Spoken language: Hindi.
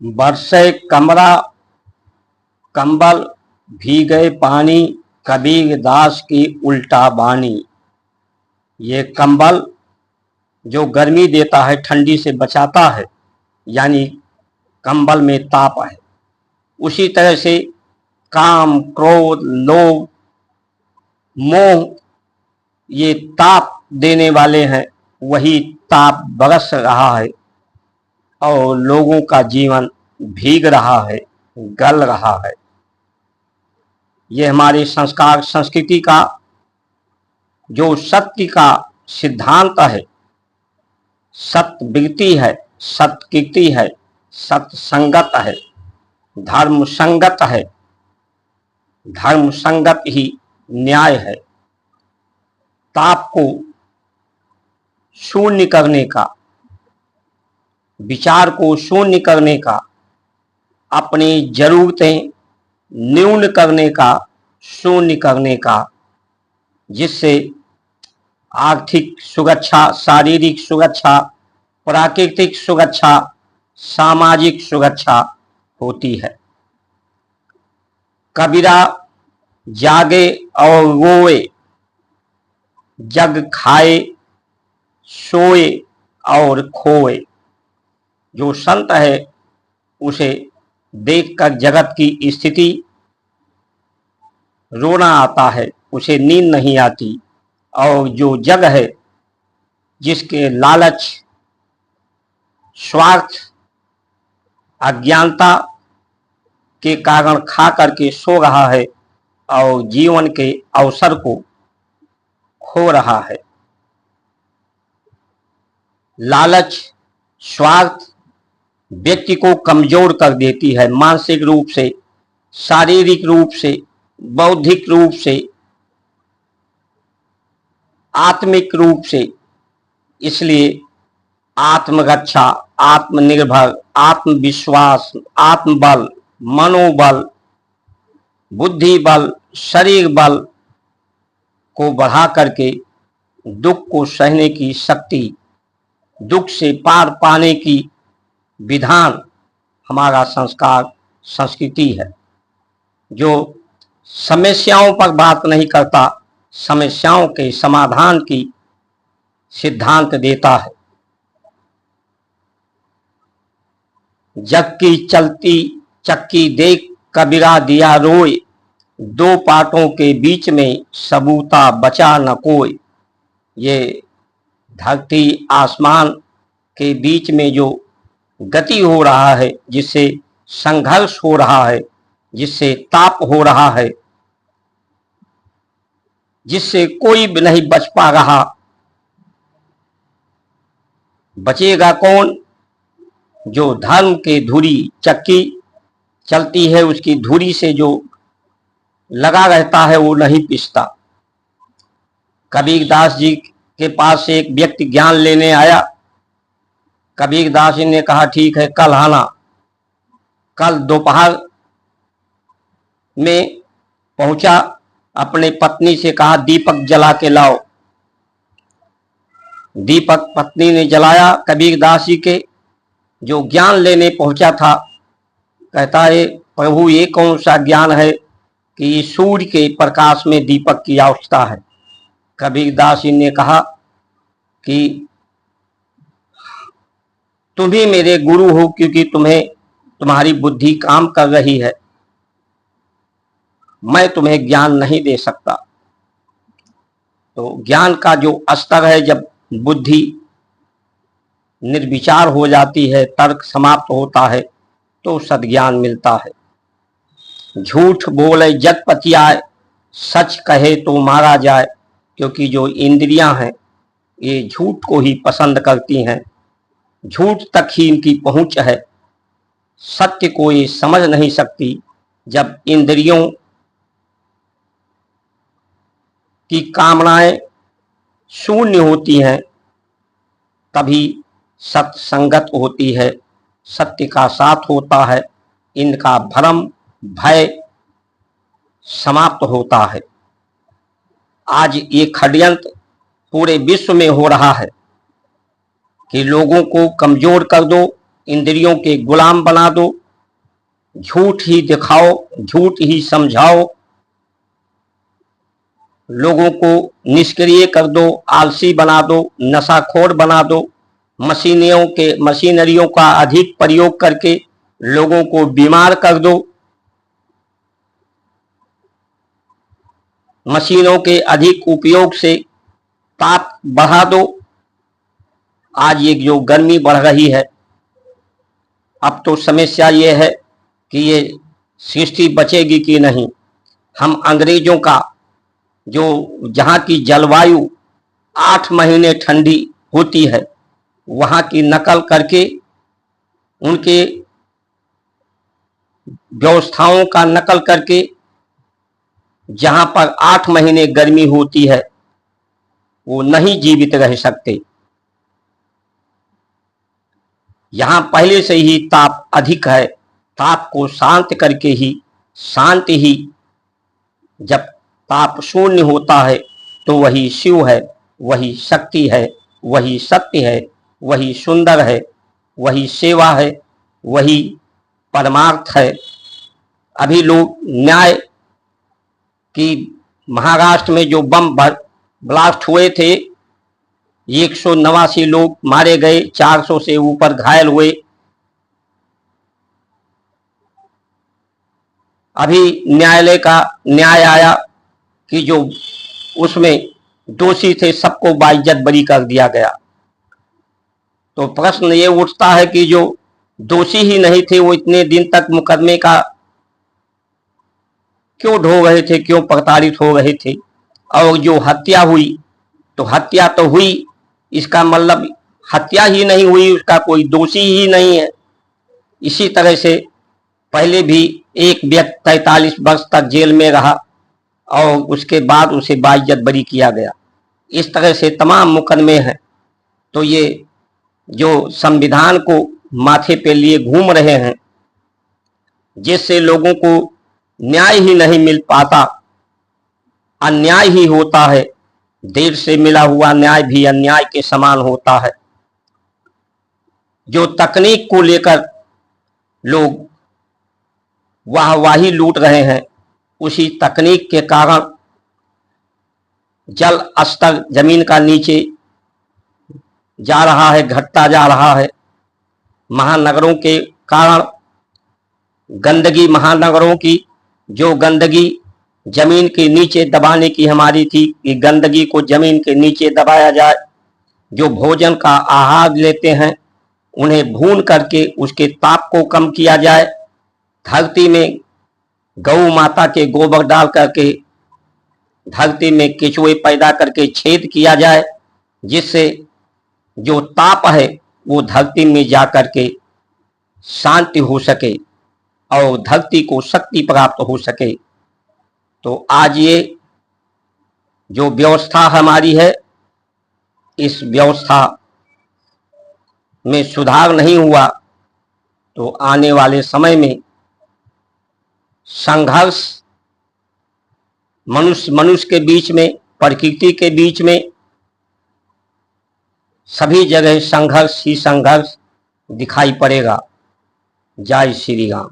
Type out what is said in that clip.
बरसे कमरा कंबल भीगे पानी, कबीर दास की उल्टा बानी। ये कंबल जो गर्मी देता है, ठंडी से बचाता है, यानी कंबल में ताप है। उसी तरह से काम, क्रोध, लोभ, मोह ये ताप देने वाले हैं। वही ताप बरस रहा है और लोगों का जीवन भीग रहा है, गल रहा है। ये हमारे संस्कार संस्कृति का जो सत्य का सिद्धांत है, सत्यवृत्ति है, सत्कीर्ति है, सत्संगत है, धर्म संगत है, धर्म संगत ही न्याय है। ताप को शून्य करने का, विचार को शून्य करने का, अपनी जरूरतें न्यून करने का, शून्य करने का, जिससे आर्थिक सुरक्षा, शारीरिक सुरक्षा, प्राकृतिक सुरक्षा, सामाजिक सुरक्षा होती है। कबीरा जागे और रोए, जग खाए सोए और खोए। जो संत है उसे देखकर जगत की स्थिति रोना आता है, उसे नींद नहीं आती। और जो जग है, जिसके लालच, स्वार्थ, अज्ञानता के कारण खा करके सो रहा है और जीवन के अवसर को खो रहा है। लालच, स्वार्थ व्यक्ति को कमजोर कर देती है, मानसिक रूप से, शारीरिक रूप से, बौद्धिक रूप से, आत्मिक रूप से। इसलिए आत्मरक्षा, आत्मनिर्भर, आत्मविश्वास, आत्मबल, मनोबल, बुद्धि बल, शरीर बल को बढ़ा करके दुख को सहने की शक्ति, दुख से पार पाने की विधान हमारा संस्कार संस्कृति है, जो समस्याओं पर बात नहीं करता, समस्याओं के समाधान की सिद्धांत देता है। जग की चलती चक्की देख कबीरा दिया रोए, दो पाटों के बीच में सबूता बचा न कोई। ये धरती आसमान के बीच में जो गति हो रहा है, जिससे संघर्ष हो रहा है, जिससे ताप हो रहा है, जिससे कोई भी नहीं बच पा रहा, बचेगा कौन? जो धर्म के धुरी चक्की चलती है, उसकी धुरी से जो लगा रहता है वो नहीं पिसता। कबीरदास जी के पास से एक व्यक्ति ज्ञान लेने आया। कबीरदास जी ने कहा ठीक है, कल आना। कल दोपहर में पहुंचा, अपने पत्नी से कहा दीपक जला के लाओ। दीपक पत्नी ने जलाया। कबीरदास जी के जो ज्ञान लेने पहुंचा था, कहता है प्रभु ये कौन सा ज्ञान है कि सूर्य के प्रकाश में दीपक की आवश्यकता है। कबीरदास जी ने कहा कि तुम ही मेरे गुरु हो, क्योंकि तुम्हारी बुद्धि काम कर रही है, मैं तुम्हें ज्ञान नहीं दे सकता। तो ज्ञान का जो स्तर है, जब बुद्धि निर्विचार हो जाती है, तर्क समाप्त होता है, तो सद्ज्ञान मिलता है। झूठ बोले जग पतियाए, सच कहे तो मारा जाए। क्योंकि जो इंद्रियां हैं ये झूठ को ही पसंद करती हैं, झूठ तक ही इनकी पहुंच है, सत्य को ये समझ नहीं सकती। जब इंद्रियों की कामनाएं शून्य होती हैं, तभी सत्संगत होती है, सत्य का साथ होता है, इनका भ्रम भय समाप्त होता है। आज ये षड्यंत्र पूरे विश्व में हो रहा है कि लोगों को कमजोर कर दो, इंद्रियों के गुलाम बना दो, झूठ ही दिखाओ, झूठ ही समझाओ, लोगों को निष्क्रिय कर दो, आलसी बना दो, नशाखोर बना दो, मशीनरियों का अधिक प्रयोग करके लोगों को बीमार कर दो, मशीनों के अधिक उपयोग से ताप बढ़ा दो। आज ये जो गर्मी बढ़ रही है, अब तो समस्या ये है कि ये सृष्टि बचेगी कि नहीं। हम अंग्रेजों का जो जहाँ की जलवायु 8 महीने ठंडी होती है, वहाँ की नकल करके उनके व्यवस्थाओं का नकल करके जहाँ पर 8 महीने गर्मी होती है, वो नहीं जीवित रह सकते। यहाँ पहले से ही ताप अधिक है, ताप को शांत करके ही, शांत ही जब ताप शून्य होता है तो वही शिव है, वही शक्ति है, वही सत्य है, वही सुंदर है, वही सेवा है, वही परमार्थ है। अभी लोग न्याय कि महाराष्ट्र में जो बम ब्लास्ट हुए थे, 189 लोग मारे गए, 400 से ऊपर घायल हुए। अभी न्यायालय का न्याय आया कि जो उसमें दोषी थे सबको बाइज्जत बरी कर दिया गया। तो प्रश्न ये उठता है कि जो दोषी ही नहीं थे वो इतने दिन तक मुकदमे का क्यों ढो रहे थे, क्यों प्रताड़ित हो रहे थे। और जो हत्या हुई तो हत्या तो हुई, इसका मतलब हत्या ही नहीं हुई, उसका कोई दोषी ही नहीं है। इसी तरह से पहले भी एक व्यक्ति 43 वर्ष तक जेल में रहा और उसके बाद उसे बाइज्जत बरी किया गया। इस तरह से तमाम मुकदमे हैं। तो ये जो संविधान को माथे पे लिए घूम रहे हैं, जिससे लोगों को न्याय ही नहीं मिल पाता, अन्याय ही होता है। देर से मिला हुआ न्याय भी अन्याय के समान होता है। जो तकनीक को लेकर लोग वाहवाही लूट रहे हैं, उसी तकनीक के कारण जल स्तर जमीन का नीचे जा रहा है, घटता जा रहा है। महानगरों के कारण गंदगी, महानगरों की जो गंदगी जमीन के नीचे दबाने की हमारी थी, कि गंदगी को जमीन के नीचे दबाया जाए। जो भोजन का आहार लेते हैं उन्हें भून करके उसके ताप को कम किया जाए। धरती में गौ माता के गोबर डाल करके धरती में केचुए पैदा करके छेद किया जाए, जिससे जो ताप है वो धरती में जा करके शांति हो सके और धरती को शक्ति प्राप्त हो सके। तो आज ये जो व्यवस्था हमारी है, इस व्यवस्था में सुधार नहीं हुआ तो आने वाले समय में संघर्ष मनुष्य के बीच में, प्रकृति के बीच में, सभी जगह संघर्ष ही संघर्ष दिखाई पड़ेगा। जय श्री राम।